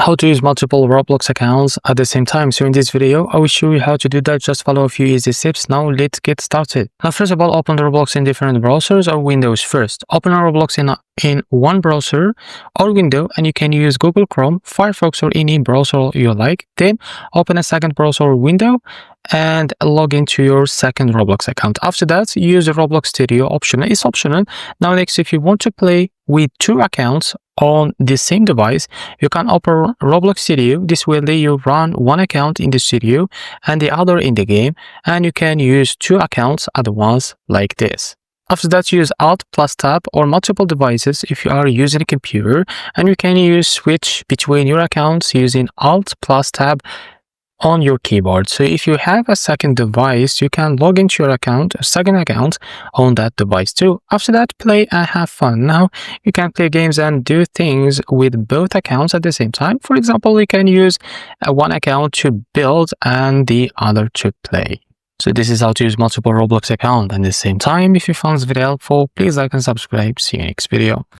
how to use multiple Roblox accounts at the same time. So in this video, I will show you how to do that. Just follow a few easy steps. Now let's get started. Now first of all, open the Roblox in different browsers or windows first. Open Roblox in one browser or window, and you can use Google Chrome, Firefox, or any browser you like. Then open a second browser or window and log into your second Roblox account. After that, use the Roblox Studio option. It's optional. Now next, if you want to play with two accounts on the same device, you can open Roblox Studio. This will let you run one account in the studio and the other in the game, and you can use two accounts at once like this. After that, use Alt plus Tab or multiple devices if you are using a computer, and you can switch between your accounts using Alt plus Tab on your keyboard. So if you have a second device, you can log into your account, a second account on that device too. After that, play and have fun. Now you can play games and do things with both accounts at the same time. For example, you can use one account to build and the other to play. So this is how to use multiple Roblox accounts at the same time. If you found this video helpful, please like and subscribe. See you next video.